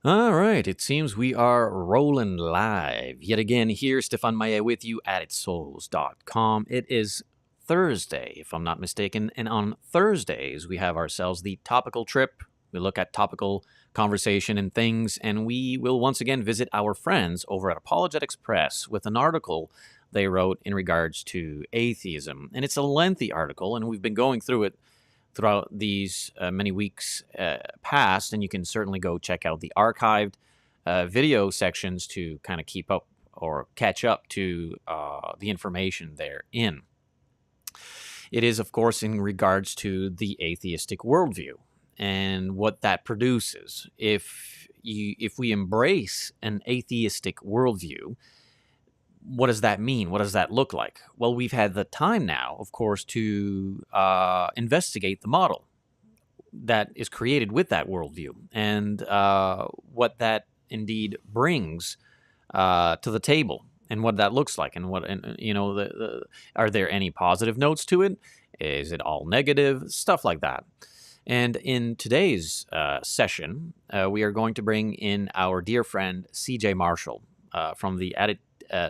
All right, it seems we are rolling live. Yet again, here, Stefan Maye with you at itsouls.com. It is Thursday, if I'm not mistaken, and on Thursdays, we have ourselves the Topical trip. We look at topical conversation and things, and we will once again visit our friends over at Apologetics Press with an article they wrote in regards to atheism. And it's a lengthy article, and we've been going through it throughout these many weeks past, and you can certainly go check out the archived video sections to kind of keep up or catch up to the information therein. It is, of course, in regards to the atheistic worldview and what that produces. If we embrace an atheistic worldview, what does that mean? What does that look like? Well, we've had the time now, of course, to investigate the model that is created with that worldview and what that indeed brings to the table and what that looks like and are there any positive notes to it? Is it all negative? Stuff like that. And in today's session, we are going to bring in our dear friend CJ Marshall from the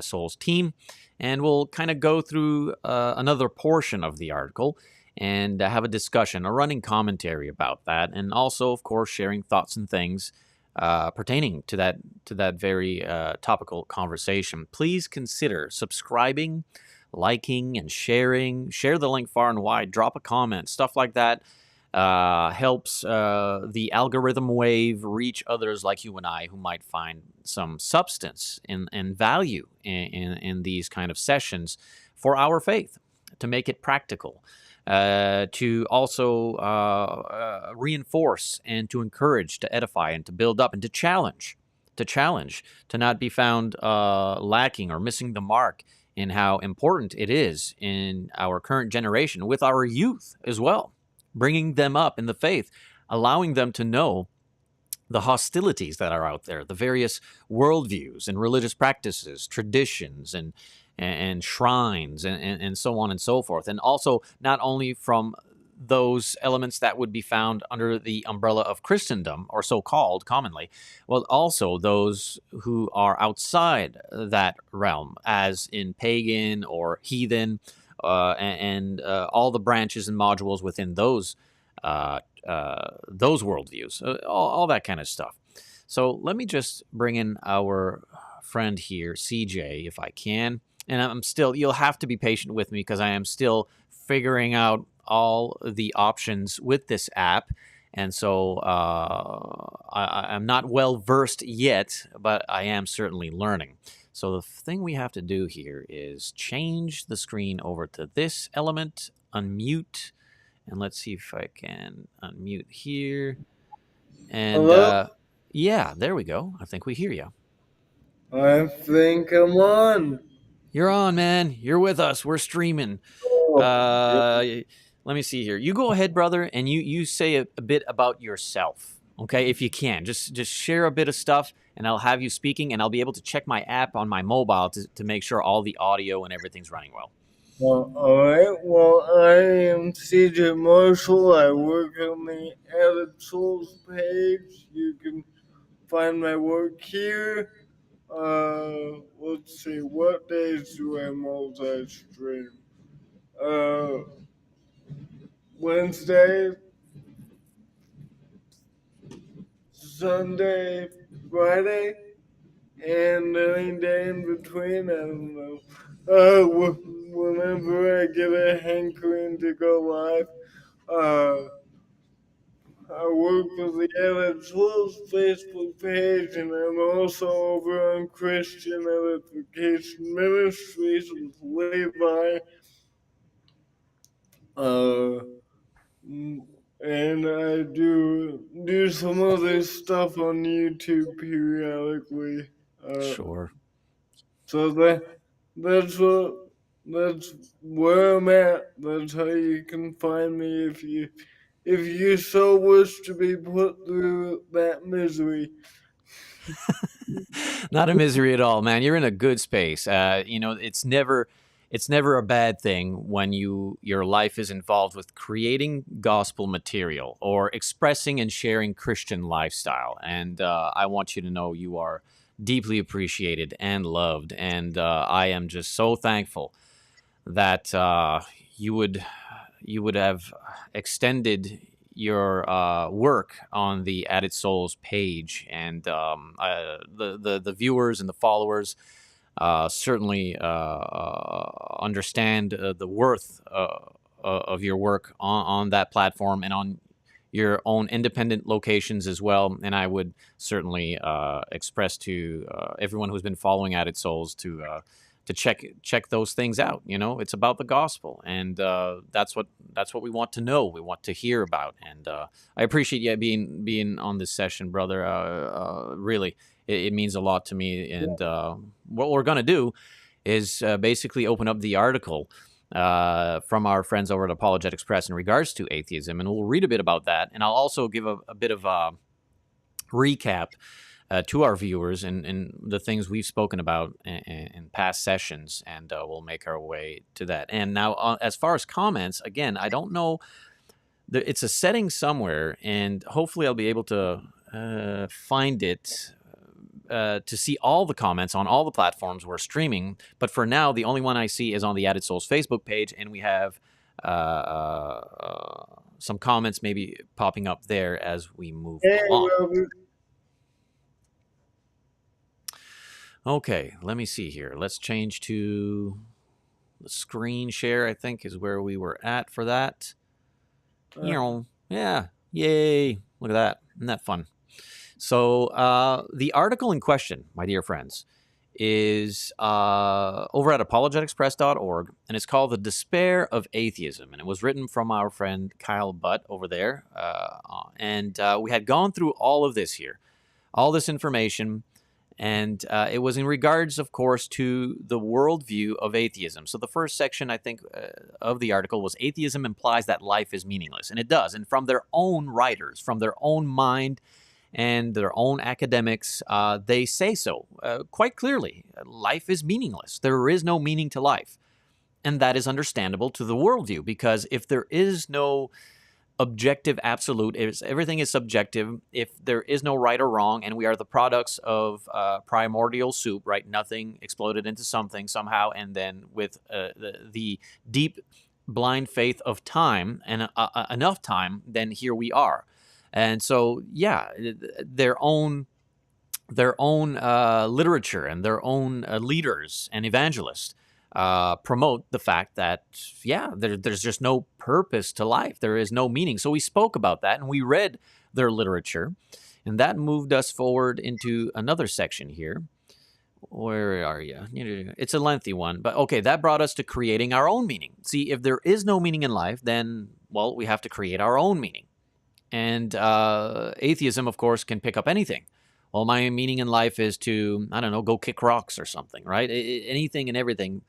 Souls team, and we'll kind of go through another portion of the article and have a discussion, a running commentary about that, and also, of course, sharing thoughts and things pertaining to that very topical conversation. Please consider subscribing, liking, and sharing. Share the link far and wide. Drop a comment, stuff like that. Helps the algorithm wave reach others like you and I who might find some substance and value in these kind of sessions for our faith, to make it practical, to also reinforce and to encourage, to edify and to build up and to challenge, to not be found lacking or missing the mark in how important it is in our current generation with our youth as well. Bringing them up in the faith, allowing them to know the hostilities that are out there, the various worldviews and religious practices, traditions, and shrines, and so on and so forth. And also, not only from those elements that would be found under the umbrella of Christendom, or so-called commonly, well, also those who are outside that realm, as in pagan or heathen, and all the branches and modules within those worldviews, all that kind of stuff. So let me just bring in our friend here, CJ, if I can. And you'll have to be patient with me because I am still figuring out all the options with this app. And so I'm not well versed yet, but I am certainly learning. So the thing we have to do here is change the screen over to this element, unmute, and let's see if I can unmute here. And Hello? yeah, there we go. I think we hear you. I think I'm on. You're on, man. You're with us. We're streaming. Yeah. Let me see here. You go ahead, brother, and you say a bit about yourself. Okay, if you can, just share a bit of stuff, and I'll have you speaking, and I'll be able to check my app on my mobile to make sure all the audio and everything's running well. Alright. Well, I am CJ Marshall. I work on the Added Souls page. You can find my work here. Let's see. What days do I multi-stream? Uh, Wednesday, Sunday, Friday, and any day in between. I don't know. Whenever I get a hankering to go live, uh, I work for the Added Souls Facebook page, and I'm also over on Christian Edification Ministries with Levi. Uh, and I do some other stuff on YouTube periodically. Sure. So that's where I'm at. That's how you can find me if you so wish to be put through that misery. Not a misery at all, man. You're in a good space. It's never it's never a bad thing when your life is involved with creating gospel material or expressing and sharing Christian lifestyle. And I want you to know you are deeply appreciated and loved. And I am just so thankful that you would have extended your work on the Added Souls page, and the viewers and the followers certainly understand the worth of your work on that platform and on your own independent locations as well. And I would certainly express to everyone who's been following Added Souls to check those things out. You know, it's about the gospel, and that's what we want to know. We want to hear about, and I appreciate you being on this session, brother. Really, it means a lot to me. And what we're gonna do is basically open up the article from our friends over at Apologetics Press in regards to atheism, and we'll read a bit about that, and I'll also give a bit of a recap to our viewers and the things we've spoken about in past sessions, and we'll make our way to that. And now, as far as comments, again, I don't know. It's a setting somewhere, and hopefully I'll be able to find it to see all the comments on all the platforms we're streaming. But for now, the only one I see is on the Added Souls Facebook page, and we have some comments maybe popping up there as we move along. Robert. Okay, let me see here. Let's change to the screen share, I think, is where we were at for that. Yeah, yay. Look at that. Isn't that fun? So the article in question, my dear friends, is over at apologeticspress.org, and it's called The Despair of Atheism. And it was written from our friend Kyle Butt over there. And we had gone through all of this here, all this information. And it was in regards, of course, to the worldview of atheism. So the first section, I think, of the article was atheism implies that life is meaningless. And it does. And from their own writers, from their own mind and their own academics, they say so quite clearly. Life is meaningless. There is no meaning to life. And that is understandable to the worldview, because if there is no objective absolute, everything is subjective, if there is no right or wrong, and we are the products of primordial soup, right? Nothing exploded into something somehow, and then with the deep blind faith of time and enough time, then here we are. And so, yeah, their own literature and their own leaders and evangelists promote the fact that, yeah, there's just no purpose to life. There is no meaning. So we spoke about that, and we read their literature, and that moved us forward into another section here. Where are you? It's a lengthy one, but okay, that brought us to creating our own meaning. See, if there is no meaning in life, then, well, we have to create our own meaning. And atheism, of course, can pick up anything. Well, my meaning in life is to, I don't know, go kick rocks or something, right? Anything and everything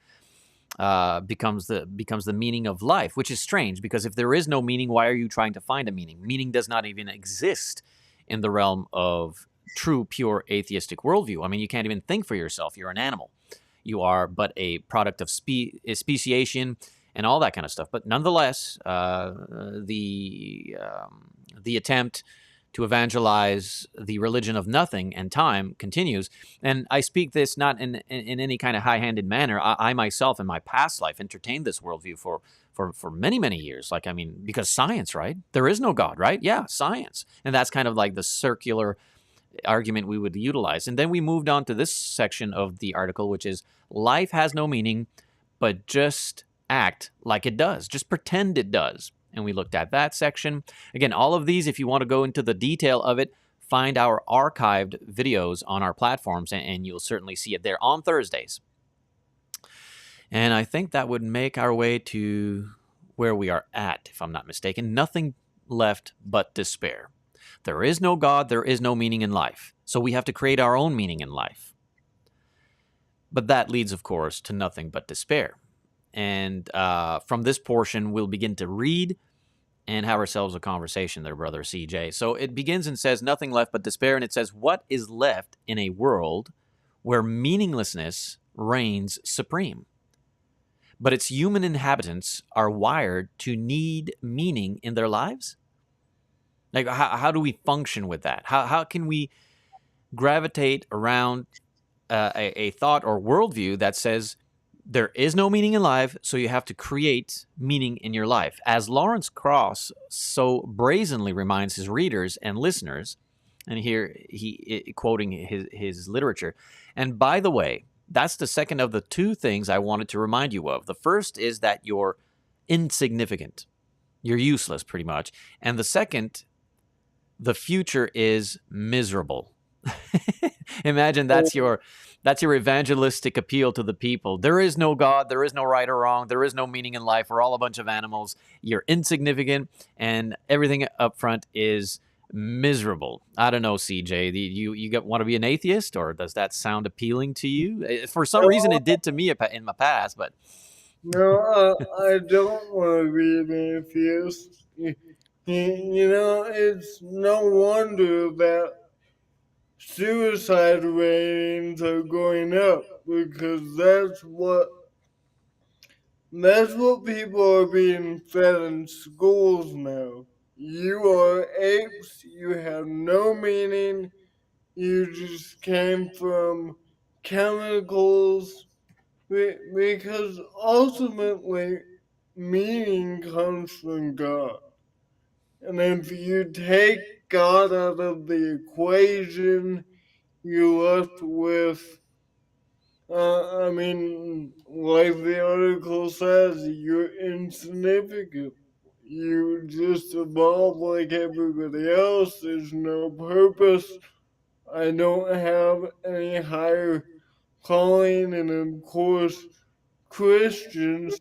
becomes the meaning of life, which is strange, because if there is no meaning, why are you trying to find a meaning? Meaning does not even exist in the realm of true, pure atheistic worldview. I mean, you can't even think for yourself. You're an animal. You are but a product of speciation and all that kind of stuff. But nonetheless, the attempt to evangelize the religion of nothing and time continues. And I speak this not in any kind of high-handed manner. I myself, in my past life, entertained this worldview for many, many years. Like, I mean, because science, right? There is no God, right? Yeah, science. And that's kind of like the circular argument we would utilize. And then we moved on to this section of the article, which is life has no meaning, but just act like it does. Just pretend it does. And we looked at that section. Again, all of these, if you want to go into the detail of it, find our archived videos on our platforms, and you'll certainly see it there on Thursdays. And I think that would make our way to where we are at, if I'm not mistaken. Nothing left but despair. There is no God, there is no meaning in life. So we have to create our own meaning in life. But that leads, of course, to nothing but despair. And from this portion, we'll begin to read and have ourselves a conversation there, brother CJ. So it begins and says, nothing left but despair. And it says, what is left in a world where meaninglessness reigns supreme? but its human inhabitants are wired to need meaning in their lives? Like, how do we function with that? How can we gravitate around a thought or worldview that says there is no meaning in life, so you have to create meaning in your life? As Lawrence Krauss so brazenly reminds his readers and listeners, and here he quoting his literature. And by the way, that's the second of the two things I wanted to remind you of. The first is that you're insignificant. You're useless, pretty much. And the second, the future is miserable. Imagine that's your evangelistic appeal to the people. There is no God, there is no right or wrong, there is no meaning in life. We're all a bunch of animals. You're insignificant, and everything up front is miserable. I don't know, CJ. You want to be an atheist, or does that sound appealing to you? For some reason, it did to me in my past, but No, I don't want to be an atheist. It's no wonder that suicide ratings are going up because that's what people are being fed in schools now. You are apes, you have no meaning, you just came from chemicals, because ultimately meaning comes from God. And if you take God out of the equation, you're left with, like the article says, you're insignificant. You just evolve like everybody else. There's no purpose. I don't have any higher calling, and of course, Christians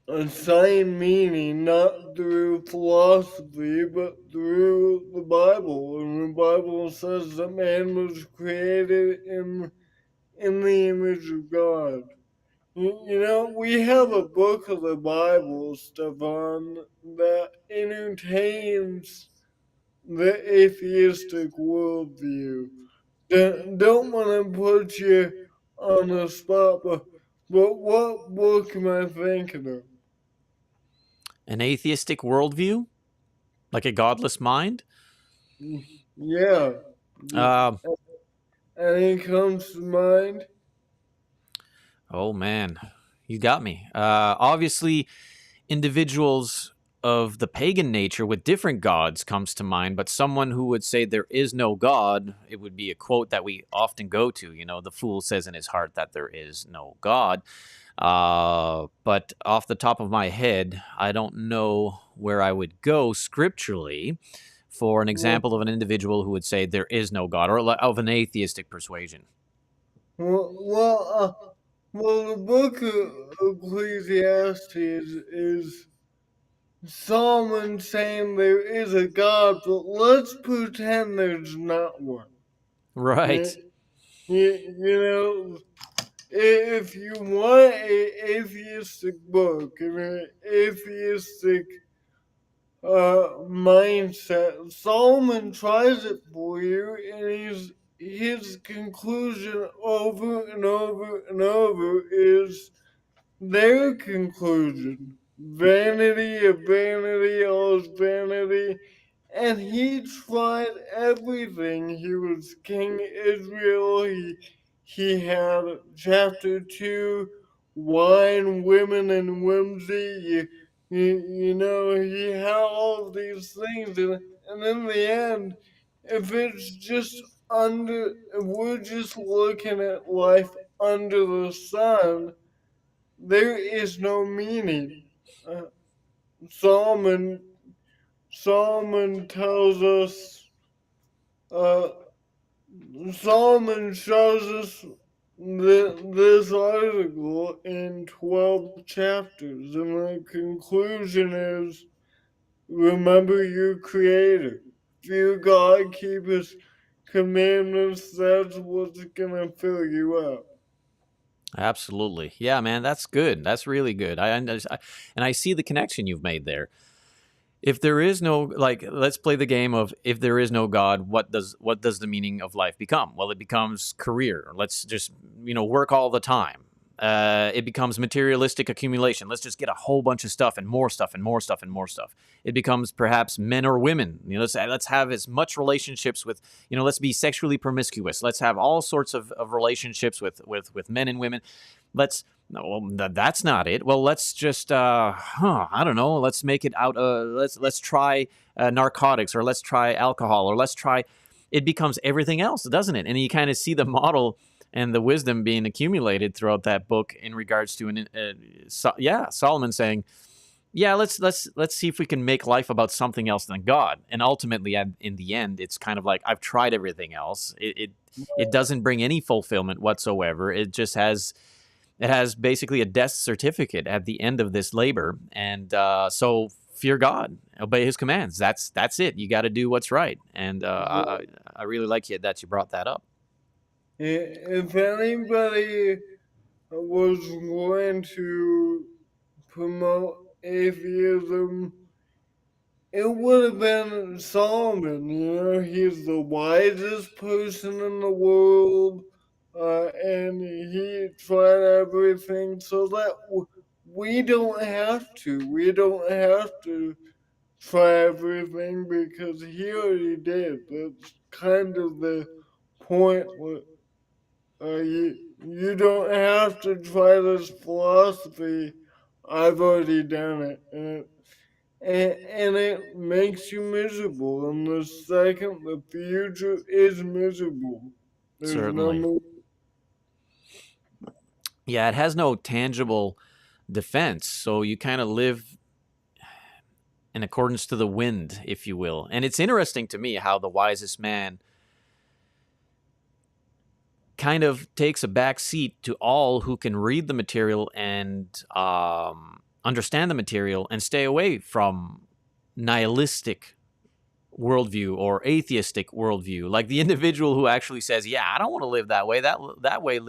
assign meaning not through philosophy but through the Bible. And the Bible says that man was created in the image of God. We have a book of the Bible, Stefan, that entertains the atheistic worldview. Don't want to put you on the spot, but what book am I thinking of? an atheistic worldview, like a godless mind. Yeah. Uh, Any comes to mind? oh man, you got me. Obviously, individuals of the pagan nature with different gods comes to mind, but someone who would say there is no God, it would be a quote that we often go to. The fool says in his heart that there is no God. But off the top of my head, I don't know where I would go scripturally for an Well, example of an individual who would say there is no God, or of an atheistic persuasion. well, well, uh, well, the book of Ecclesiastes is Solomon saying there is a God, but let's pretend there's not one. You, Right. you know, if you want an atheistic book and an atheistic mindset, Solomon tries it for you, and his conclusion over and over and over is their conclusion. Vanity of vanity, all is vanity. And he tried everything. He was King Israel. He had chapter 2, wine, women, and whimsy. He had all of these things. And in the end, if it's just if we're just looking at life under the sun, there is no meaning. Uh, Solomon Solomon tells us, uh, Solomon shows us this article in 12 chapters, and the conclusion is remember your Creator. Fear God, keep His commandments, that's what's gonna fill you up. Absolutely. Yeah, man, that's good. That's really good. And I see the connection you've made there. If there is no, like, let's play the game of, if there is no God, what does the meaning of life become? Well, it becomes career. Let's just work all the time. it becomes materialistic accumulation. Let's just get a whole bunch of stuff and more stuff and more stuff and more stuff. It becomes perhaps men or women. Let's have as much relationships with, let's be sexually promiscuous. Let's have all sorts of relationships with men and women. That's not it. Well, let's just, I don't know. Let's make it out. Let's try narcotics, or let's try alcohol, or let's try. It becomes everything else, doesn't it? And you kind of see the model and the wisdom being accumulated throughout that book in regards to Solomon saying, yeah, let's see if we can make life about something else than God. And ultimately, in the end, it's kind of like, I've tried everything else. It doesn't bring any fulfillment whatsoever. It just has basically a death certificate at the end of this labor. And so fear God, obey his commands. That's it. You got to do what's right. And I really like it that you brought that up. If anybody was going to promote atheism, it would have been Solomon. He's the wisest person in the world, and he tried everything so that we don't have to. We don't have to try everything because he already did. That's kind of the point. You don't have to try this philosophy. I've already done it. And it makes you miserable. And the second, the future is miserable. There's Certainly. no. Yeah, it has no tangible defense. So you kind of live in accordance to the wind, if you will. And it's interesting to me how the wisest man kind of takes a back seat to all who can read the material and understand the material and stay away from nihilistic worldview or atheistic worldview. Like the individual who actually says, yeah, I don't want to live that way. That way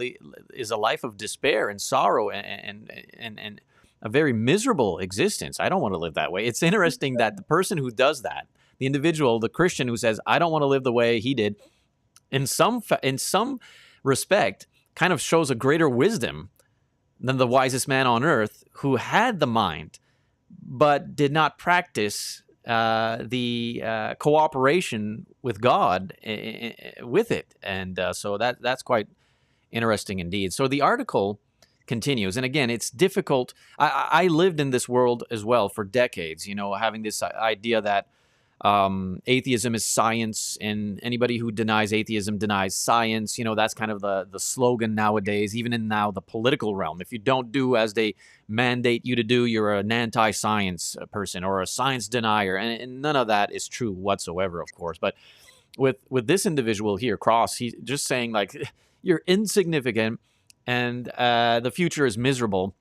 is a life of despair and sorrow and a very miserable existence. I don't want to live that way. It's interesting that the person who does that, the individual, the Christian who says, I don't want to live the way he did, in some respect, kind of shows a greater wisdom than the wisest man on earth who had the mind, but did not practice the cooperation with God with it. And so that's quite interesting indeed. So the article continues. And again, it's difficult. I lived in this world as well for decades, having this idea that atheism is science, and anybody who denies atheism denies science. That's kind of the slogan nowadays, even in now the political realm. If you don't do as they mandate you to do, you're an anti-science person or a science denier, and none of that is true whatsoever, of course. But with this individual here, Cross, he's just saying, like, you're insignificant and the future is miserable.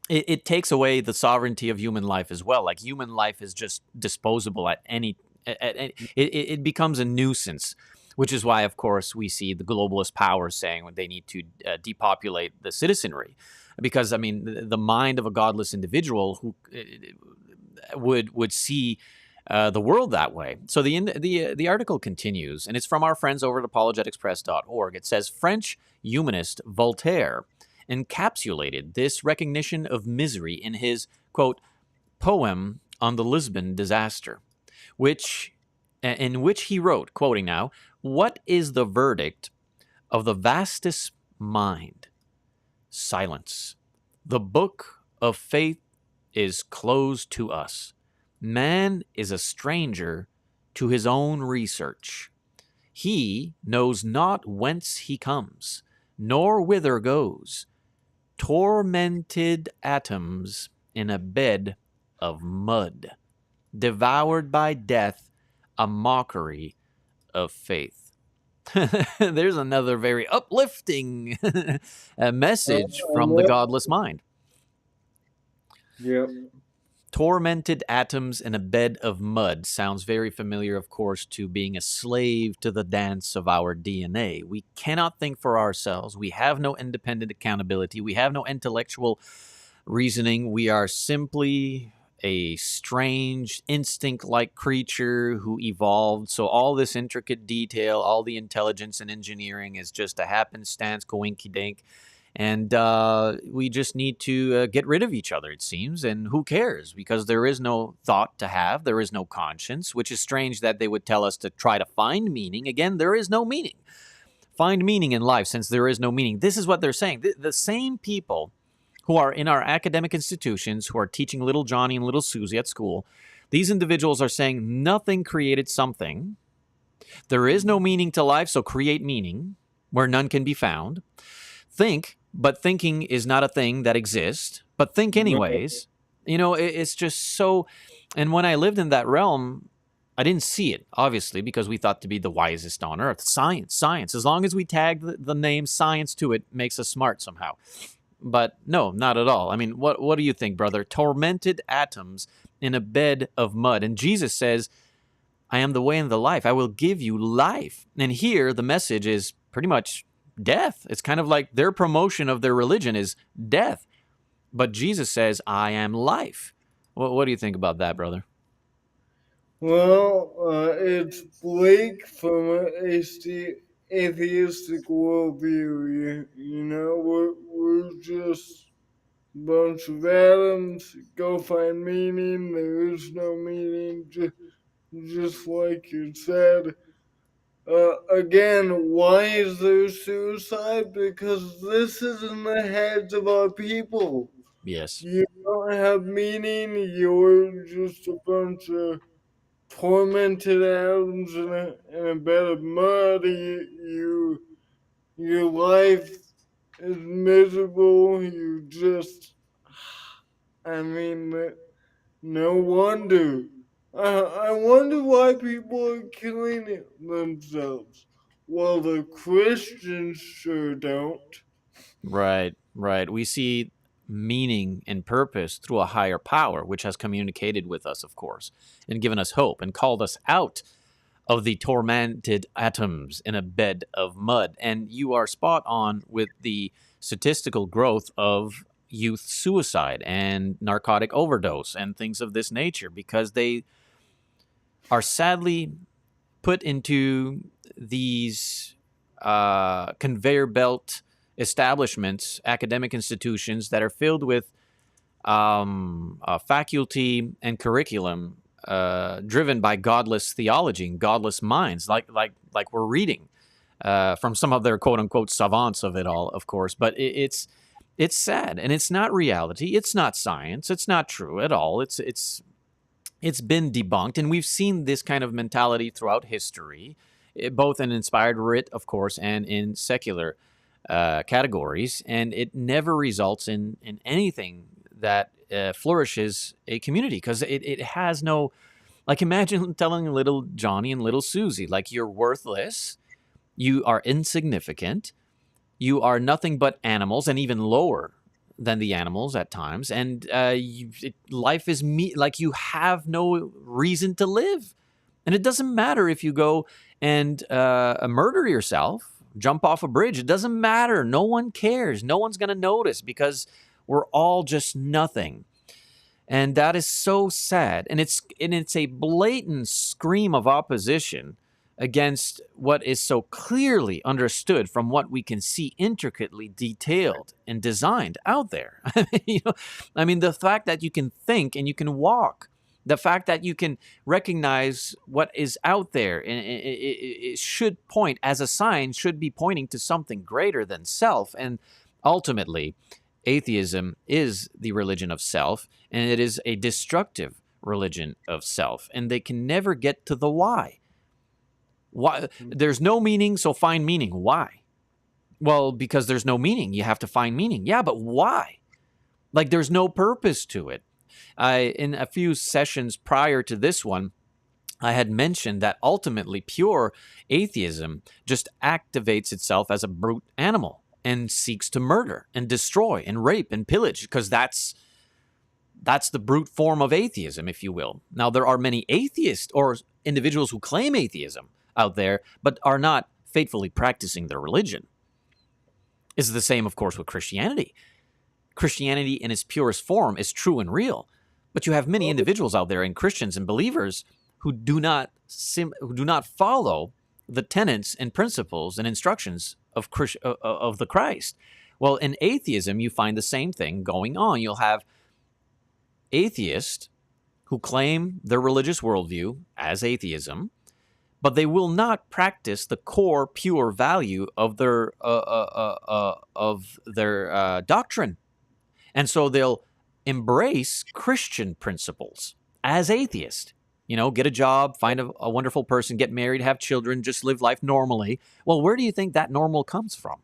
It takes away the sovereignty of human life as well. Like, human life is just disposable it becomes a nuisance, which is why, of course, we see the globalist powers saying they need to depopulate the citizenry. Because, I mean, the mind of a godless individual who would see the world that way. So the article continues, and it's from our friends over at apologeticspress.org. It says, French humanist Voltaire encapsulated this recognition of misery in his, quote, poem on the Lisbon disaster, in which he wrote, quoting now, "What is the verdict of the vastest mind? Silence. The book of faith is closed to us. Man is a stranger to his own research. He knows not whence he comes, nor whither goes. Tormented atoms in a bed of mud, devoured by death, a mockery of faith." There's another very uplifting message from the godless mind. Yep. Tormented atoms in a bed of mud sounds very familiar, of course, to being a slave to the dance of our DNA. We cannot think for ourselves. We have no independent accountability. We have no intellectual reasoning. We are simply a strange, instinct-like creature who evolved. So all this intricate detail, all the intelligence and engineering is just a happenstance, coinky-dink. And we just need to get rid of each other, it seems. And who cares? Because there is no thought to have. There is no conscience, which is strange that they would tell us to try to find meaning. Again, there is no meaning. Find meaning in life since there is no meaning. This is what they're saying. The same people who are in our academic institutions, who are teaching little Johnny and little Susie at school, these individuals are saying nothing created something. There is no meaning to life, so create meaning where none can be found. Think, but thinking is not a thing that exists, but think anyways. It's just so. And when I lived in that realm, I didn't see it, obviously, because we thought to be the wisest on earth. Science. As long as we tag the name science to it, makes us smart somehow. But no, not at all. I mean, what do you think, brother? Tormented atoms in a bed of mud. And Jesus says, I am the way and the life. I will give you life. And here, the message is pretty much death. It's kind of like their promotion of their religion is death. But Jesus says, I am life. What do you think about that, brother? Well, it's Blake from an atheistic worldview. We're just a bunch of atoms. Go find meaning. There is no meaning, just like you said. Again, why is there suicide? Because this is in the heads of our people. Yes. You don't have meaning. You're just a bunch of tormented atoms in a bed of mud. Your life is miserable. I mean, no wonder. I wonder why people are killing themselves. Well, the Christians sure don't. Right. We see meaning and purpose through a higher power, which has communicated with us, of course, and given us hope and called us out of the tormented atoms in a bed of mud. And you are spot on with the statistical growth of youth suicide and narcotic overdose and things of this nature, because they are sadly put into these conveyor belt establishments, academic institutions that are filled with faculty and curriculum driven by godless theology and godless minds, like we're reading from some of their quote unquote savants of it all, of course. But it's sad, and it's not reality. It's not science. It's not true at all. It's been debunked, and we've seen this kind of mentality throughout history, both in inspired writ, of course, and in secular categories, and it never results in anything that flourishes a community, because it has no, like, imagine telling little Johnny and little Susie, like, you're worthless, you are insignificant, you are nothing but animals, and even lower than the animals at times, and life is like, you have no reason to live. And it doesn't matter if you go and murder yourself, jump off a bridge. It doesn't matter. No one cares. No one's going to notice, because we're all just nothing. And that is so sad. And it's a blatant scream of opposition against what is so clearly understood from what we can see intricately detailed and designed out there. I mean, the fact that you can think and you can walk, the fact that you can recognize what is out there, and it should point, as a sign, should be pointing to something greater than self. And ultimately, atheism is the religion of self, and it is a destructive religion of self. And they can never get to the why. Why? There's no meaning, so find meaning. Why? Well, because there's no meaning, you have to find meaning. Yeah, but why? Like, there's no purpose to it. In a few sessions prior to this one, I had mentioned that ultimately pure atheism just activates itself as a brute animal and seeks to murder and destroy and rape and pillage, because that's the brute form of atheism, if you will. Now, there are many atheists or individuals who claim atheism out there, but are not faithfully practicing their religion. It's the same, of course, with Christianity. Christianity in its purest form is true and real, but you have many individuals out there, and Christians and believers, who do not follow the tenets and principles and instructions of the Christ. Well, in atheism, you find the same thing going on. You'll have atheists who claim their religious worldview as atheism, but they will not practice the core, pure value of their doctrine, and so they'll embrace Christian principles as atheists. You know, get a job, find a wonderful person, get married, have children, just live life normally. Well, where do you think that normal comes from?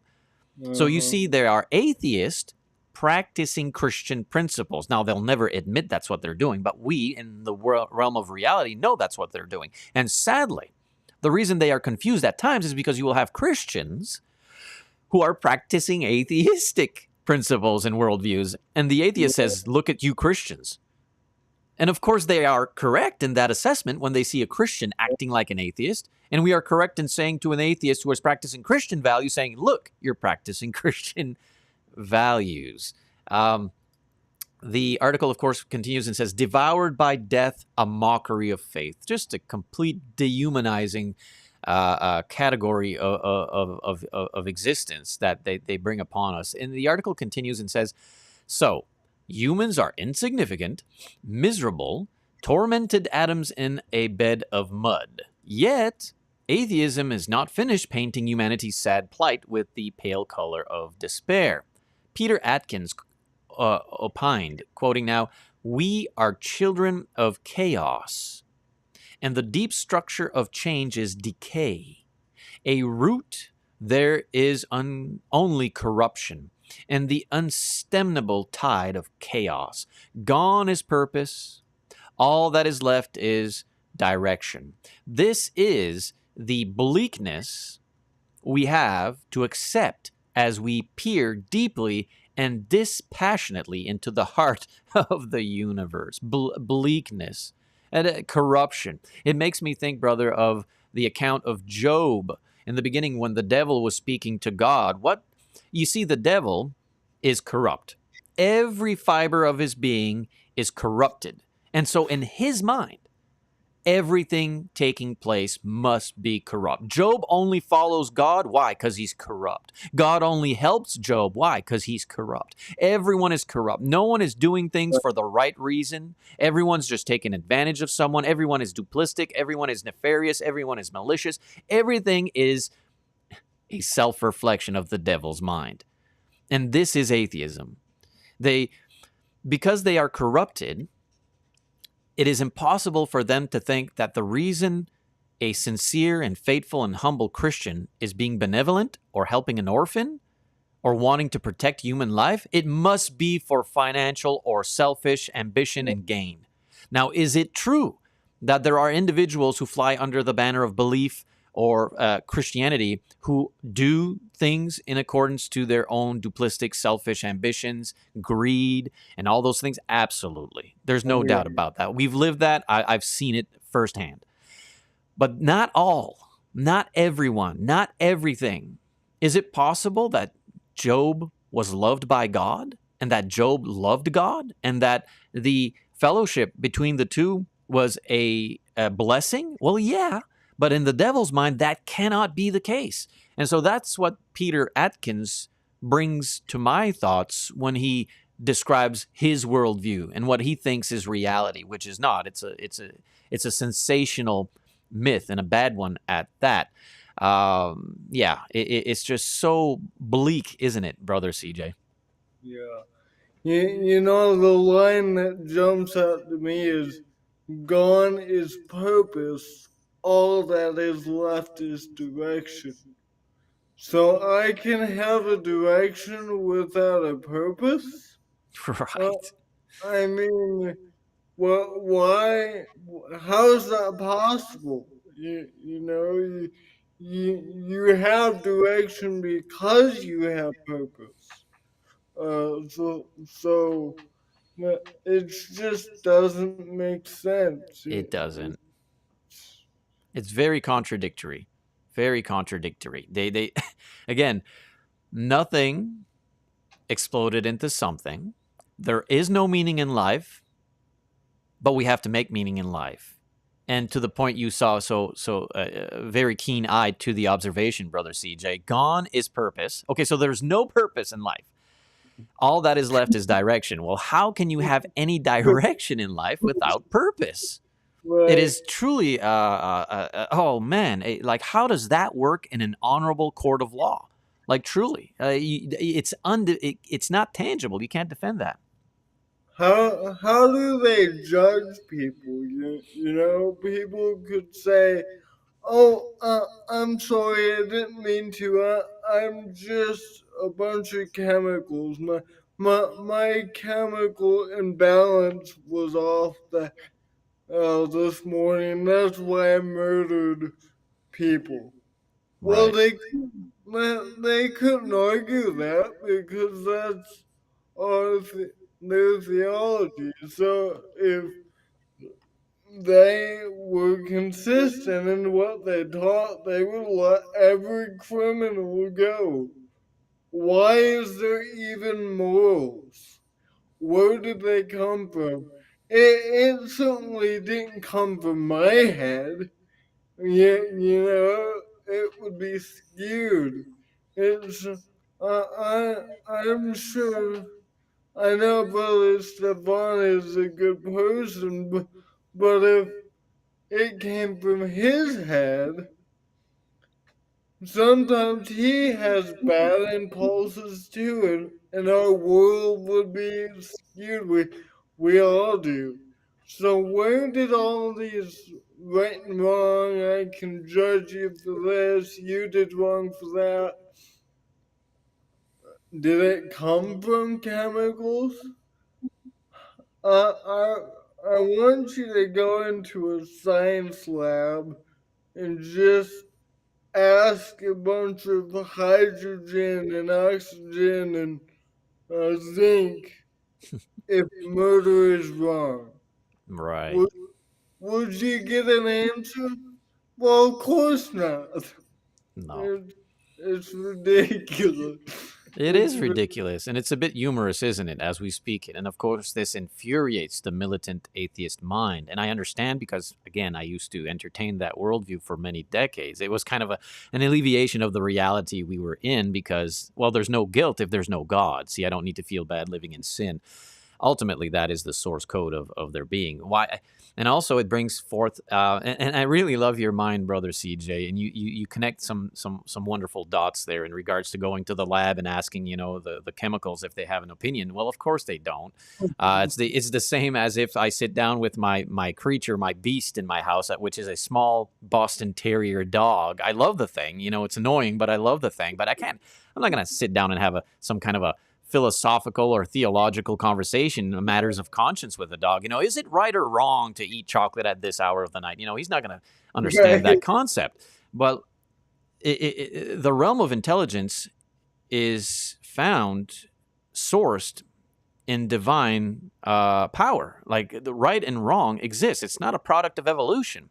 So you Uh-huh. see, there are atheists practicing Christian principles. Now, they'll never admit that's what they're doing, but we, in the realm of reality, know that's what they're doing. And sadly, the reason they are confused at times is because you will have Christians who are practicing atheistic principles and worldviews. And the atheist Yeah. says, look at you Christians. And of course, they are correct in that assessment when they see a Christian acting like an atheist. And we are correct in saying to an atheist who is practicing Christian values, saying, look, you're practicing Christian values. The article, of course, continues and says, devoured by death, a mockery of faith. Just a complete dehumanizing category of existence that they bring upon us. And the article continues and says, so humans are insignificant, miserable, tormented atoms in a bed of mud. Yet, atheism is not finished painting humanity's sad plight with the pale color of despair. Peter Atkins opined, quoting now, we are children of chaos, and the deep structure of change is decay. A root there is only corruption, and the unstemnable tide of chaos. Gone is purpose. All that is left is direction. This is the bleakness we have to accept as we peer deeply and dispassionately into the heart of the universe. Bleakness and corruption. It makes me think, brother, of the account of Job in the beginning when the devil was speaking to God. What you see, the devil is corrupt. Every fiber of his being is corrupted. And so in his mind, everything taking place must be corrupt. Job only follows God. Why? Because he's corrupt. God only helps Job. Why? Because he's corrupt. Everyone is corrupt. No one is doing things for the right reason. Everyone's just taking advantage of someone. Everyone is duplistic. Everyone is nefarious. Everyone is malicious. Everything is a self-reflection of the devil's mind. And this is atheism. Because they are corrupted, it is impossible for them to think that the reason a sincere and faithful and humble Christian is being benevolent or helping an orphan or wanting to protect human life, it must be for financial or selfish ambition and gain. Now, is it true that there are individuals who fly under the banner of belief or Christianity who do things in accordance to their own duplistic, selfish ambitions, greed, and all those things? Absolutely. There's no doubt about that. We've lived that. I've seen it firsthand. But not all, not everyone, not everything. Is it possible that Job was loved by God and that Job loved God and that the fellowship between the two was a blessing? Well, yeah. But in the devil's mind, that cannot be the case. And so that's what Peter Atkins brings to my thoughts when he describes his worldview and what he thinks is reality, which is not. It's a sensational myth and a bad one at that. It's just so bleak, isn't it, brother CJ? Yeah. You know, the line that jumps out to me is, gone is purpose, all that is left is direction. So I can have a direction without a purpose? Uh, Right. I mean, why? How is that possible? You have direction because you have purpose. It just doesn't make sense. It doesn't. It's very contradictory. Very contradictory. They again, nothing exploded into something. There is no meaning in life, but we have to make meaning in life. And to the point you saw very keen eyed to the observation, brother CJ. Gone is purpose. Okay, so there's no purpose in life. All that is left is direction. Well, how can you have any direction in life without purpose? It Right. is truly, oh man, like how does that work in an honorable court of law? Like truly, it's not tangible. You can't defend that. How do they judge people? You know, people could say, "Oh, I'm sorry, I didn't mean to. I'm just a bunch of chemicals. My chemical imbalance was off this morning. That's why I murdered people." Well, Right, they couldn't argue that because that's our their theology. So if they were consistent in what they taught, they would let every criminal go. Why is there even morals? Where did they come from? It certainly didn't come from my head. Yeah, you know, it would be skewed. It's I'm sure I know Brother Stefan is a good person, but if it came from his head, sometimes he has bad impulses too, and our world would be skewed. We all do. So where did all these right and wrong, I can judge you for this, you did wrong for that, did it come from chemicals? Uh, I want you to go into a science lab and just ask a bunch of hydrogen and oxygen and zinc if murder is wrong. right. Would, would you get an answer? Well, of course not. No. It, it's ridiculous. It It's is ridiculous, and it's a bit humorous, isn't it, as we speak it? And of course, this infuriates the militant atheist mind. And I understand because, again, I used to entertain that worldview for many decades. It was kind of an alleviation of the reality we were in because, well, there's no guilt if there's no God. See, I don't need to feel bad living in sin. Ultimately that is the source code of their being. Why? And also it brings forth and I really love your mind, brother CJ, and you connect some wonderful dots there in regards to going to the lab and asking, the chemicals if they have an opinion. Well, of course they don't. It's the same as if I sit down with my creature, my beast in my house, which is a small Boston Terrier dog. I love the thing. It's annoying, but I love the thing. But I'm not gonna sit down and have some kind of a philosophical or theological conversation, matters of conscience with a dog. Is it right or wrong to eat chocolate at this hour of the night? He's not going to understand right. that concept. But the realm of intelligence is found, sourced in divine power. Like the right and wrong exists. It's not a product of evolution.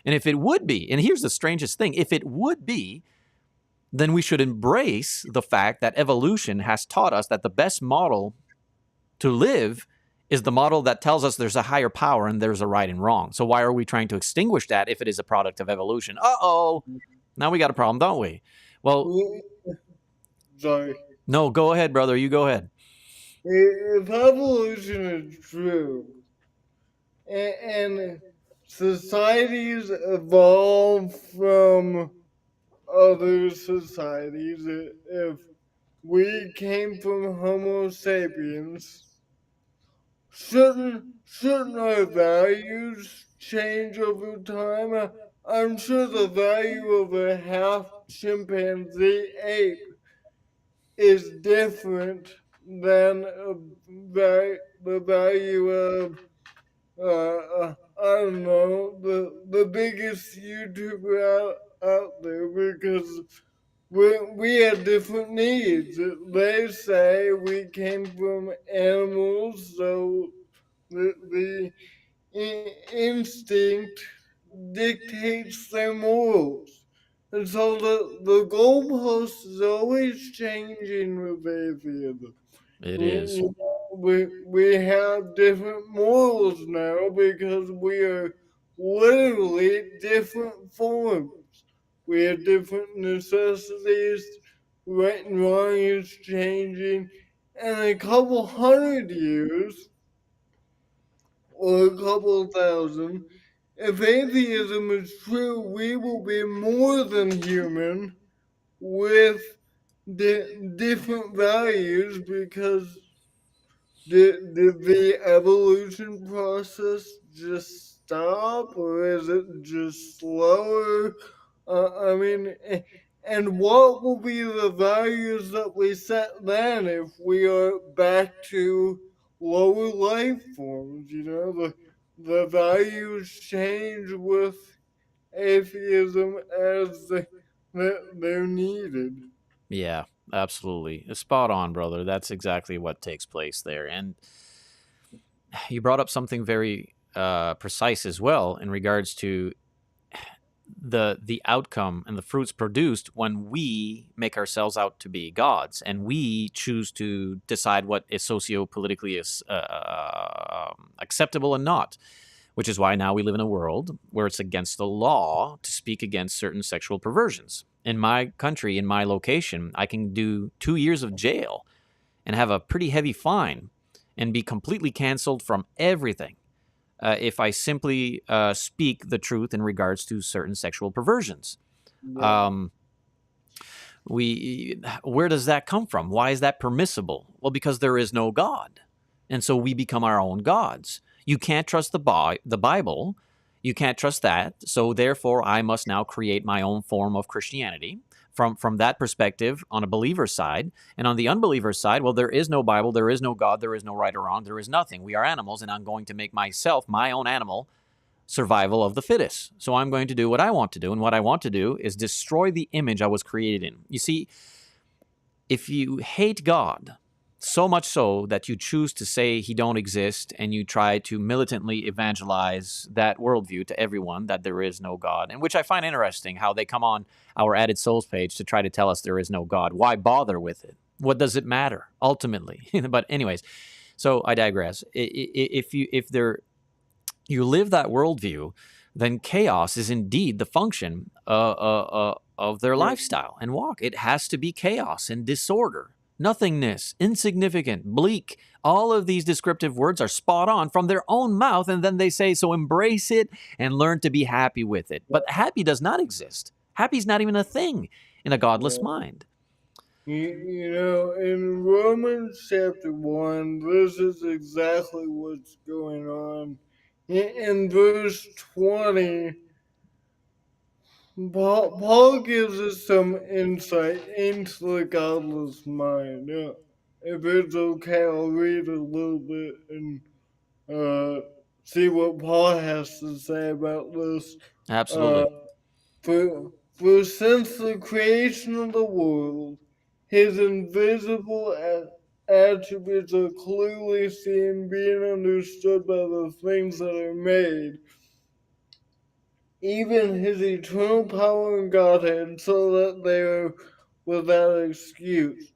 And if it would be, and here's the strangest thing, if it would be, then we should embrace the fact that evolution has taught us that the best model to live is the model that tells us there's a higher power and there's a right and wrong. So why are we trying to extinguish that if it is a product of evolution? Uh-oh, now we got a problem, don't we? Well, Sorry. no, go ahead, brother. You go ahead. If evolution is true, and societies evolve from other societies, if we came from Homo sapiens, shouldn't our values change over time? I'm sure the value of a half chimpanzee ape is different than the value of I don't know, the biggest YouTuber out there, because we have different needs. They say we came from animals, so the instinct dictates their morals. And so the goalpost is always changing with atheism. It is. We have different morals now because we are literally different forms. We have different necessities, right and wrong is changing, and a couple hundred years or a couple thousand, if atheism is true, we will be more than human with different values because did the evolution process just stop or is it just slower? I mean, and what will be the values that we set then if we are back to lower life forms? You know, the values change with atheism as they're needed. Yeah, absolutely. Spot on, brother. That's exactly what takes place there. And you brought up something very precise as well in regards to the outcome and the fruits produced when we make ourselves out to be gods and we choose to decide what is socio-politically is acceptable and not, which is why now we live in a world where it's against the law to speak against certain sexual perversions. In my country, in my location, I can do 2 years of jail and have a pretty heavy fine and be completely canceled from everything if I simply speak the truth in regards to certain sexual perversions. Yeah, Um, where does that come from? Why is that permissible? Well, because there is no God, and so we become our own gods. You can't trust the Bible. You can't trust that. So therefore, I must now create my own form of Christianity from that perspective on a believer's side. And on the unbeliever's side, well, there is no Bible, there is no God, there is no right or wrong, there is nothing. We are animals, and I'm going to make myself my own animal, survival of the fittest. So I'm going to do what I want to do, and what I want to do is destroy the image I was created in. You see, if you hate God so much so that you choose to say he don't exist and you try to militantly evangelize that worldview to everyone that there is no God, and which I find interesting how they come on our Added Souls page to try to tell us there is no God. Why bother with it? What does it matter ultimately? But anyways, so I digress. If you live that worldview, then chaos is indeed the function of their yeah, lifestyle and walk. It has to be chaos and disorder, nothingness, insignificant, bleak. All of these descriptive words are spot on from their own mouth, and then they say, so embrace it and learn to be happy with it. But happy does not exist. Happy is not even a thing in a godless yeah. mind. You know, in Romans chapter 1, this is exactly what's going on. In verse 20, Paul gives us some insight into the godless mind. If it's okay, I'll read a little bit and uh, see what Paul has to say about this. Uh, Absolutely. for since the creation of the world, his invisible attributes are clearly seen, being understood by the things that are made, even his eternal power and Godhead, so that they are without excuse.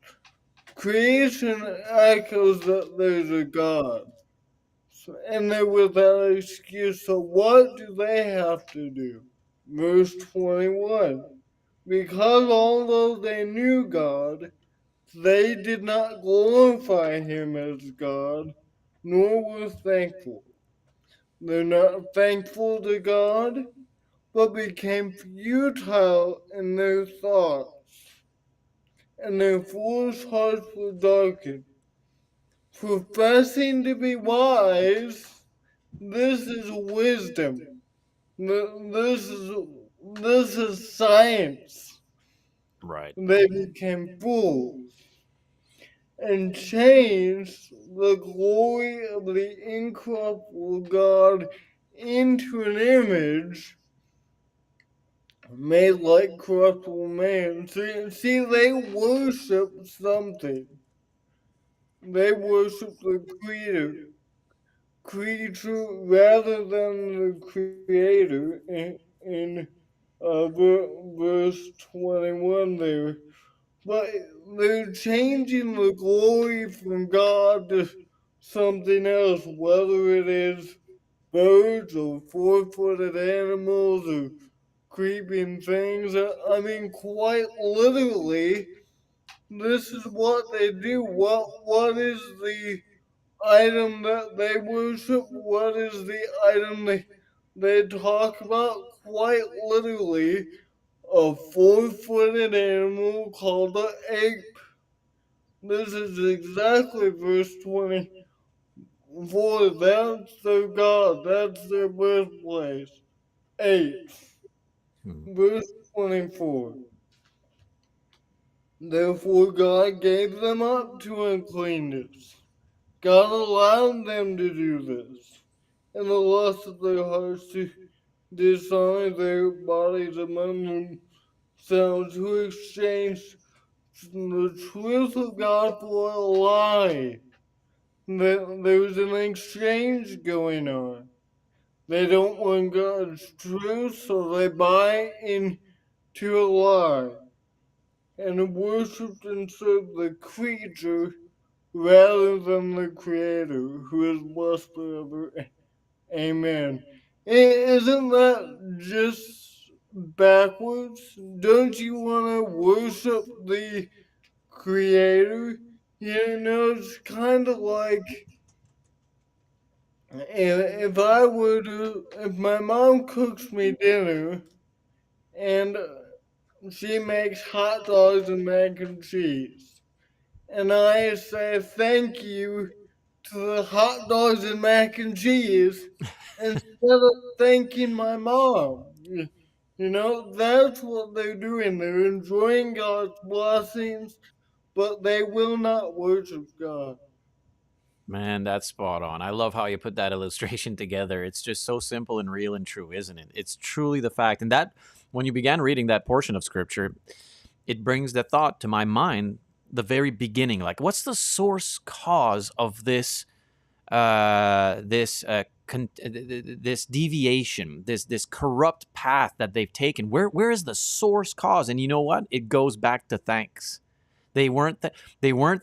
Creation echoes that there's a God, and they're without excuse. So, what do they have to do? Verse 21. Because although they knew God, they did not glorify him as God, nor were thankful. They're not thankful to God, but became futile in their thoughts, and their foolish hearts were darkened. Professing to be wise, this is wisdom. This is this is science. Right. They became fools and changed the glory of the incorruptible God into an image made like corruptible man. See, they worship something. They worship the creature rather than the creator in verse 21 there. But they're changing the glory from God to something else, whether it is birds or four-footed animals or creeping things. I mean, quite literally, this is what they do. What is the item that they worship? What is the item they talk about? Quite literally, a four-footed animal called an ape. This is exactly verse 24. That's their God. That's their birthplace. Apes. Hmm. Verse 24. Therefore God gave them up to uncleanness. God allowed them to do this. And the lust of their hearts to dishonor their bodies among themselves, who exchanged the truth of God for a lie. There's an exchange going on. They don't want God's truth, so they buy into a lie and worship and serve the creature rather than the Creator, who is blessed forever. Amen. Isn't that just backwards? Don't you want to worship the Creator? You know, it's kind of like if I were to, if my mom cooks me dinner and she makes hot dogs and mac and cheese, and I say thank you to the hot dogs and mac and cheese instead of thanking my mom. You know, that's what they're doing. They're enjoying God's blessings, but they will not worship God. Man, that's spot on. I love how you put that illustration together. It's just so simple and real and true, isn't it? It's truly the fact. And that, when you began reading that portion of scripture, it brings the thought to my mind, the very beginning. Like, what's the source cause of this deviation, this corrupt path that they've taken? Where is the source cause? And you know what? It goes back to thanks. They weren't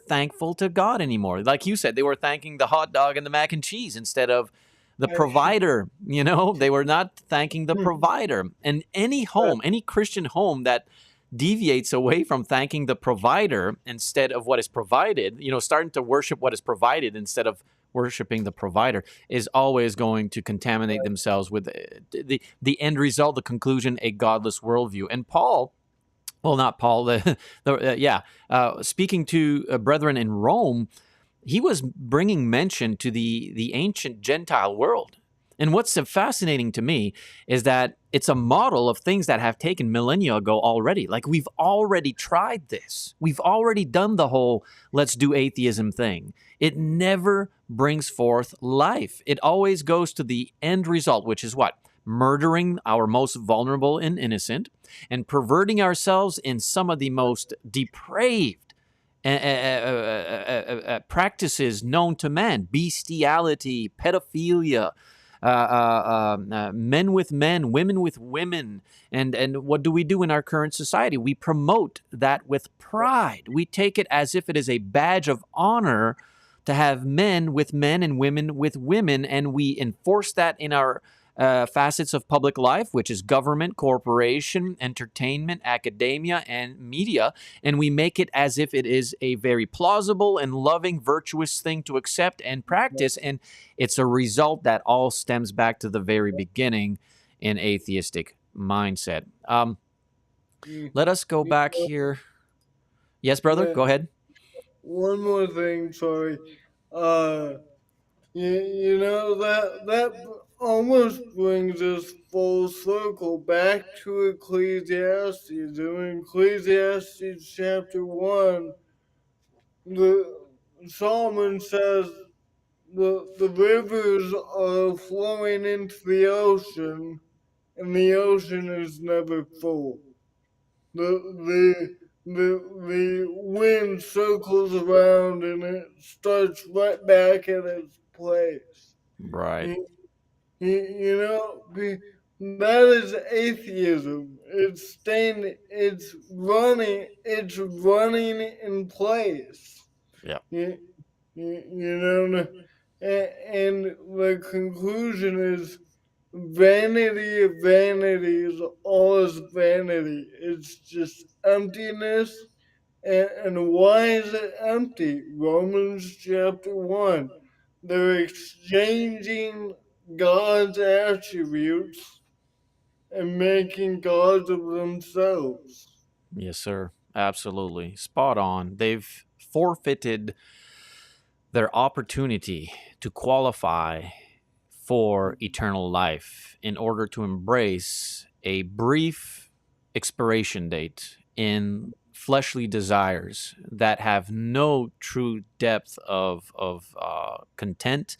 thankful to God anymore. Like you said, they were thanking the hot dog and the mac and cheese instead of the I, provider. They were not thanking the provider. And any Christian home that deviates away from thanking the provider instead of what is provided, starting to worship what is provided instead of worshiping the provider, is always going to contaminate themselves with the end result, the conclusion, a godless worldview. And Paul, well, not Paul, speaking to brethren in Rome, he was bringing mention to the ancient Gentile world. And what's so fascinating to me is that it's a model of things that have taken millennia ago already. Like, we've already tried this. We've already done the whole let's do atheism thing. It never brings forth life. It always goes to the end result, which is what? Murdering our most vulnerable and innocent, and perverting ourselves in some of the most depraved practices known to man: bestiality, pedophilia, men with men, women with women. And what do we do in our current society? We promote that with pride. We take it as if it is a badge of honor to have men with men and women with women, and we enforce that in our facets of public life, which is government, corporation, entertainment, academia, and media. And we make it as if it is a very plausible and loving, virtuous thing to accept and practice. And it's a result that all stems back to the very beginning in atheistic mindset. Let us go back here. Yes, brother, yeah, go ahead. one more thing, sorry. Uh, you know that almost brings us full circle back to Ecclesiastes. In Ecclesiastes chapter 1, the Solomon says the rivers are flowing into the ocean, and the ocean is never full. The wind circles around and it starts right back at its place. Right. You know, that is atheism. It's running in place. Yeah. You, you know, And the conclusion is vanity of vanities, all is vanity. It's just emptiness. And why is it empty? Romans chapter 1. They're exchanging God's attributes and making gods of themselves. Yes, sir. Absolutely. Spot on. They've forfeited their opportunity to qualify for eternal life in order to embrace a brief expiration date in fleshly desires that have no true depth of content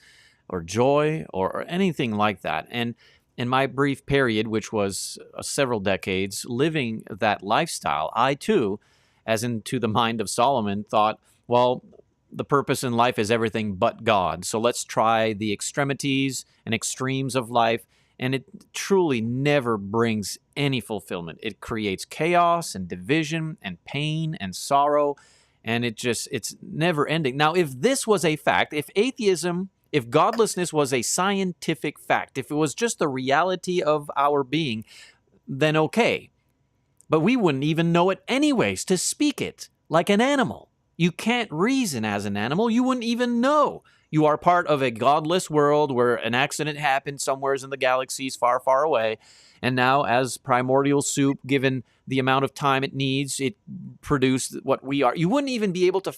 or joy or anything like that. And in my brief period, which was several decades, living that lifestyle, I too, as into the mind of Solomon, thought, well, the purpose in life is everything but God. So let's try the extremities and extremes of life. And it truly never brings any fulfillment. It creates chaos and division and pain and sorrow. And it's never ending. Now, if this was a fact, if atheism, if godlessness was a scientific fact, if it was just the reality of our being, then okay. But we wouldn't even know it anyways to speak it like an animal. You can't reason as an animal. You wouldn't even know. You are part of a godless world where an accident happened somewhere in the galaxies far, far away. And now, as primordial soup, given the amount of time it needs, it produced what we are. You wouldn't even be able to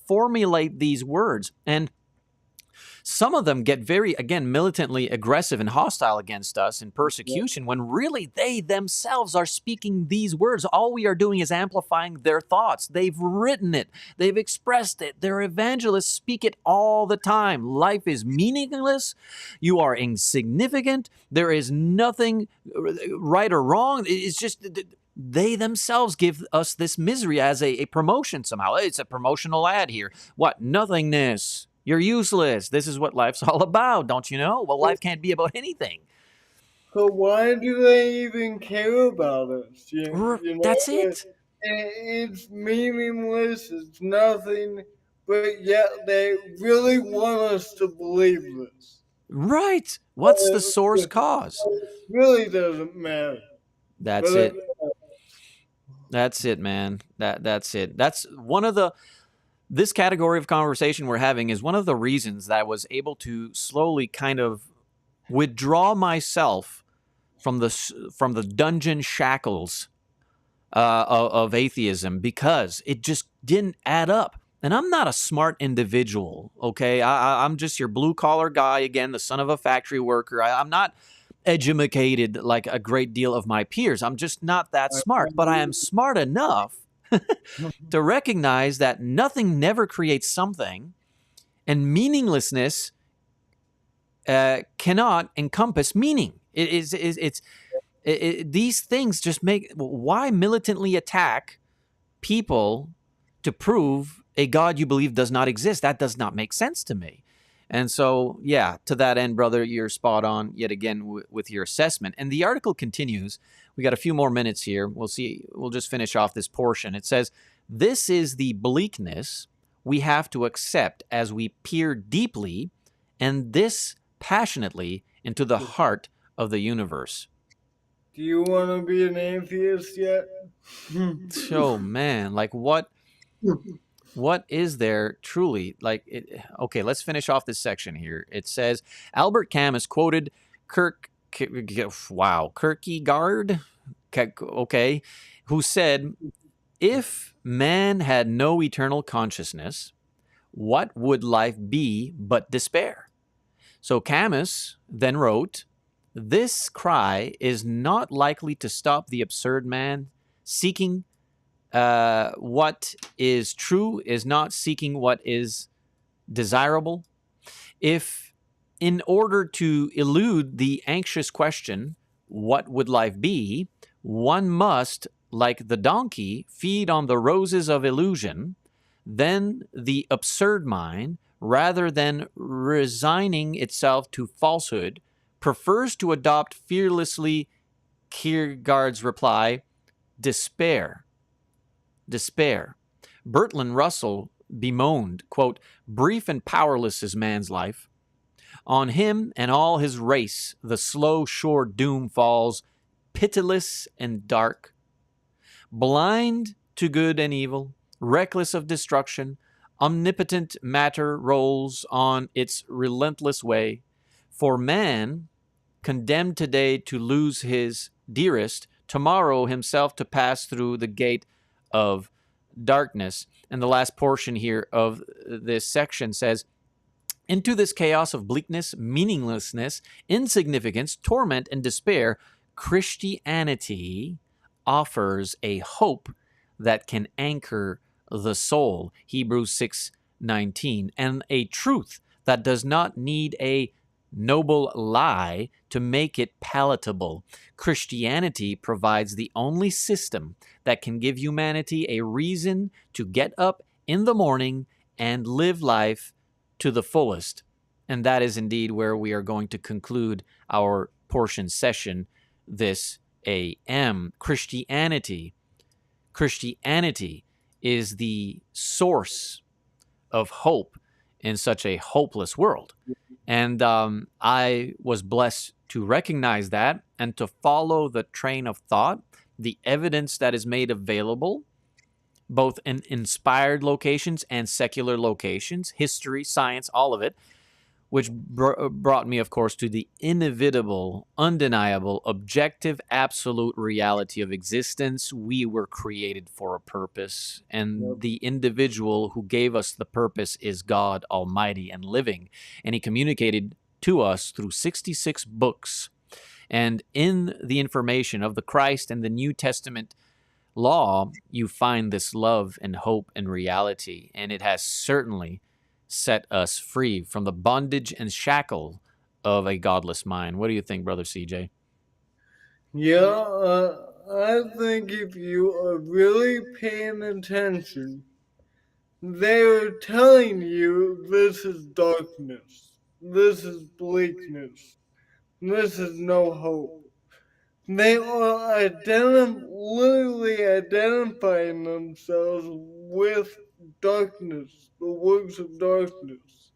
formulate these words. And some of them get very, again, militantly aggressive and hostile against us in persecution when really they themselves are speaking these words. All we are doing is amplifying their thoughts. They've written it. They've expressed it. Their evangelists speak it all the time. Life is meaningless. You are insignificant. There is nothing right or wrong. It's just they themselves give us this misery as a promotion somehow. It's a promotional ad here. What? Nothingness. You're useless. This is what life's all about, don't you know? Well, life can't be about anything. So why do they even care about us? You know, That's it. it's meaningless. It's nothing. But yet they really want us to believe this. Right. What's the source cause? It really doesn't matter. That's But it. That's it, man. That's it. That's one of the... This category of conversation we're having is one of the reasons that I was able to slowly kind of withdraw myself from the dungeon shackles of atheism, because it just didn't add up. And I'm not a smart individual, okay? I'm just your blue-collar guy, again, the son of a factory worker. I'm not educated like a great deal of my peers. I'm just not that smart, but I am smart enough to recognize that nothing never creates something, and meaninglessness cannot encompass meaning. These things just make... Why militantly attack people to prove a God you believe does not exist? That does not make sense to me. And so, yeah, to that end, brother, you're spot on yet again with your assessment. And the article continues. We got a few more minutes here. We'll see. We'll just finish off this portion. It says, this is the bleakness we have to accept as we peer deeply and this passionately into the heart of the universe. do you want to be an atheist yet? So, man, like what is there truly like it? Okay, let's finish off this section here. It says Albert Camus quoted Kierkegaard, okay, who said, if man had no eternal consciousness, what would life be but despair? So Camus then wrote, this cry is not likely to stop the absurd man seeking what is true, is not seeking what is desirable. If, in order to elude the anxious question, what would life be, one must, like the donkey, feed on the roses of illusion, then the absurd mind, rather than resigning itself to falsehood, prefers to adopt fearlessly Kierkegaard's reply, despair. Despair. Bertrand Russell bemoaned, quote, brief and powerless is man's life. On him and all his race the slow, sure doom falls, pitiless and dark. Blind to good and evil, reckless of destruction, omnipotent matter rolls on its relentless way. For man, condemned today to lose his dearest, tomorrow himself to pass through the gate of darkness. And the last portion here of this section says, into this chaos of bleakness, meaninglessness, insignificance, torment, and despair, Christianity offers a hope that can anchor the soul, Hebrews 6:19, and a truth that does not need a noble lie to make it palatable. Christianity provides the only system that can give humanity a reason to get up in the morning and live life to the fullest. And that is indeed where we are going to conclude our portion session this AM. Christianity is the source of hope in such a hopeless world. And I was blessed to recognize that and to follow the train of thought, the evidence that is made available, both in inspired locations and secular locations, history, science, all of it, which brought me, of course, to the inevitable, undeniable, objective, absolute reality of existence. We were created for a purpose, and the individual who gave us the purpose is God Almighty and living, and He communicated to us through 66 books. And in the information of the Christ and the New Testament law, you find this love and hope and reality, and it has certainly set us free from the bondage and shackle of a godless mind. What do you think, Brother CJ? Yeah, I think if you are really paying attention, they're telling you this is darkness, this is bleakness, this is no hope. They are literally identifying themselves with darkness, the works of darkness.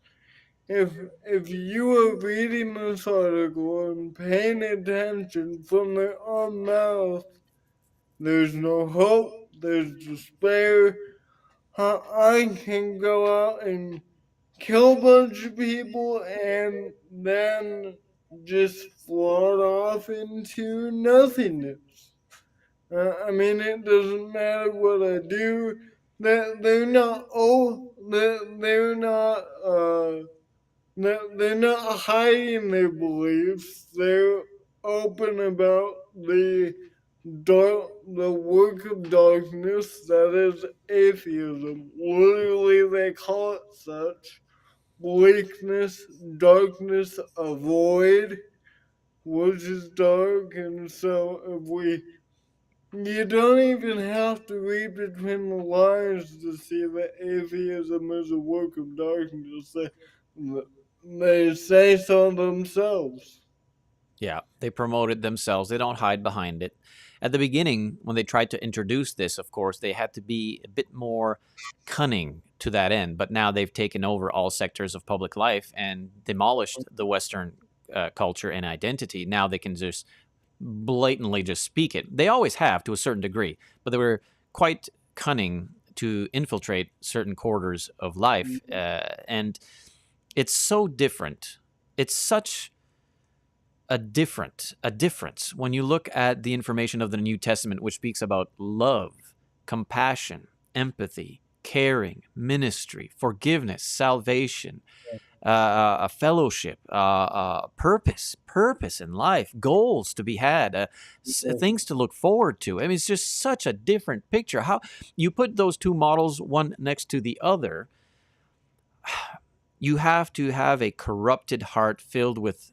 If you are reading this article and paying attention from their own mouth, there's no hope, there's despair. I can go out and kill a bunch of people and then just float off into nothingness. I mean, it doesn't matter what I do. They're not. They're not hiding their beliefs. They're open about the work of darkness that is atheism. Literally, they call it such. Bleakness, darkness, a void, which is dark, and so you don't even have to read between the lines to see that atheism is a work of darkness. They say so themselves. Yeah, they promote it themselves. They don't hide behind it. At the beginning, when they tried to introduce this, of course, they had to be a bit more cunning to that end. But now they've taken over all sectors of public life and demolished the Western culture and identity. Now they can just blatantly just speak it. They always have to a certain degree, but they were quite cunning to infiltrate certain quarters of life. And it's so different. It's such a difference when you look at the information of the New Testament, which speaks about love, compassion, empathy, caring, ministry, forgiveness, salvation, a fellowship, purpose in life, goals to be had, things to look forward to. I mean, it's just such a different picture. How you put those two models one next to the other, you have to have a corrupted heart filled with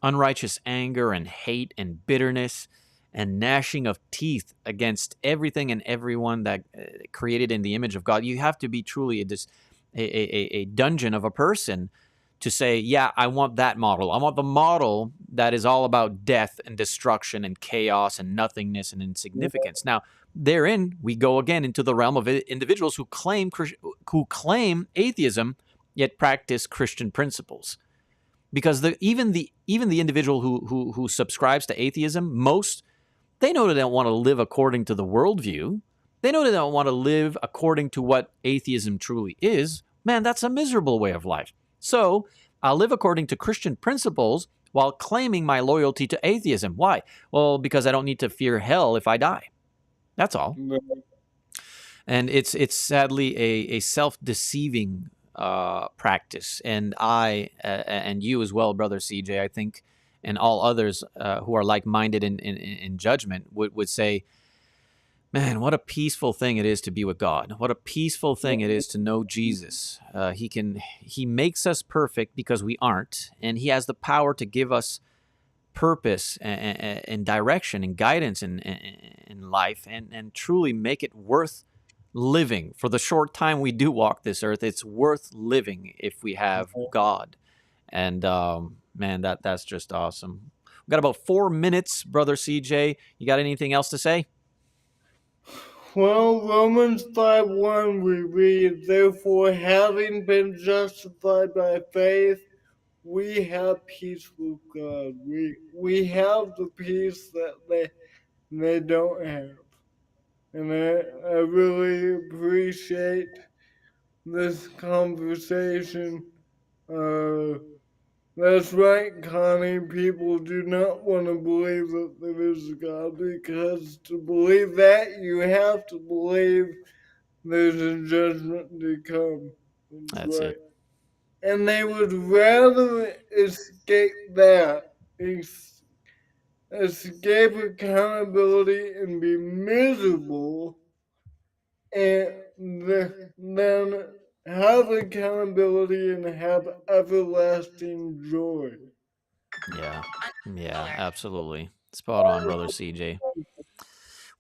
unrighteous anger and hate and bitterness and gnashing of teeth against everything and everyone that created in the image of God. You have to be truly a dungeon of a person to say, yeah, I want that model. I want the model that is all about death and destruction and chaos and nothingness and insignificance. Now, therein we go again into the realm of individuals who claim atheism yet practice Christian principles. Because even the individual who subscribes to atheism, most, they know they don't want to live according to the worldview. They know they don't want to live according to what atheism truly is. Man, that's a miserable way of life. So I'll live according to Christian principles while claiming my loyalty to atheism. Why? Well, because I don't need to fear hell if I die. That's all. And it's sadly a self-deceiving practice. And I, and you as well, Brother CJ, I think, and all others who are like-minded in judgment would say, man, what a peaceful thing it is to be with God. What a peaceful thing it is to know Jesus. He makes us perfect because we aren't, and he has the power to give us purpose and direction and guidance in life, and truly make it worth living. For the short time we do walk this earth, it's worth living if we have God. And man, that's just awesome. We've got about 4 minutes, Brother CJ. You got anything else to say? Well, Romans 5:1 we read, therefore, having been justified by faith, we have peace with God. We have the peace that they don't have. And I really appreciate this conversation. That's right, Connie. People do not want to believe that there is a God, because to believe that, you have to believe there's a judgment to come. That's right. it. And they would rather escape that, escape accountability and be miserable, and then have accountability and have everlasting joy. Yeah, absolutely. Spot on, Brother CJ.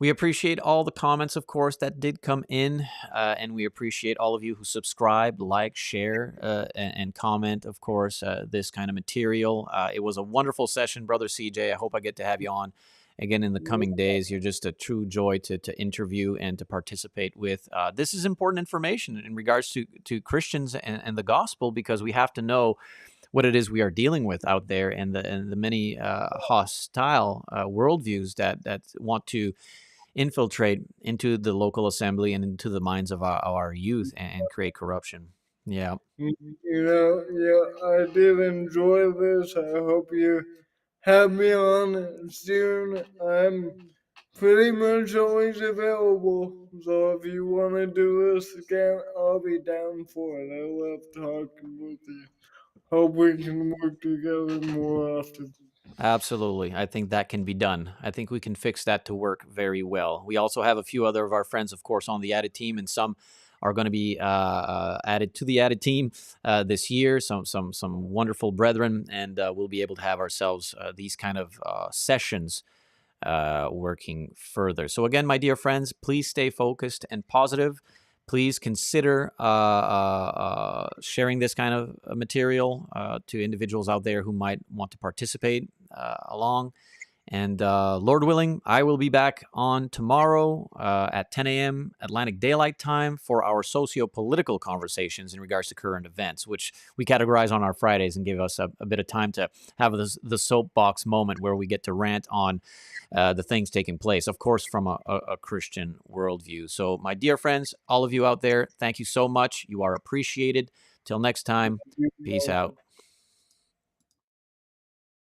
We appreciate all the comments, of course, that did come in, and we appreciate all of you who subscribe, like, share, and comment, of course, this kind of material. It was a wonderful session, Brother CJ. I hope I get to have you on again in the coming days. You're just a true joy to interview and to participate with. This is important information in regards to Christians and the gospel, because we have to know what it is we are dealing with out there, and the many hostile worldviews that want to infiltrate into the local assembly and into the minds of our youth and create corruption. Yeah. I did enjoy this. I hope you have me on soon. I'm pretty much always available. So if you want to do this again, I'll be down for it. I love talking with you. Hope we can work together more often. Absolutely. I think that can be done. I think we can fix that to work very well. We also have a few other of our friends, of course, on the added team, and some are going to be added to the added team this year. Some wonderful brethren, and we'll be able to have ourselves these kind of sessions working further. So again, my dear friends, please stay focused and positive. Please consider sharing this kind of material to individuals out there who might want to participate along. And Lord willing, I will be back on tomorrow at 10 a.m. Atlantic Daylight Time for our socio-political conversations in regards to current events, which we categorize on our Fridays and give us a bit of time to have the soapbox moment where we get to rant on the things taking place, of course, from a Christian worldview. So, my dear friends, all of you out there, thank you so much. You are appreciated. Till next time, peace out.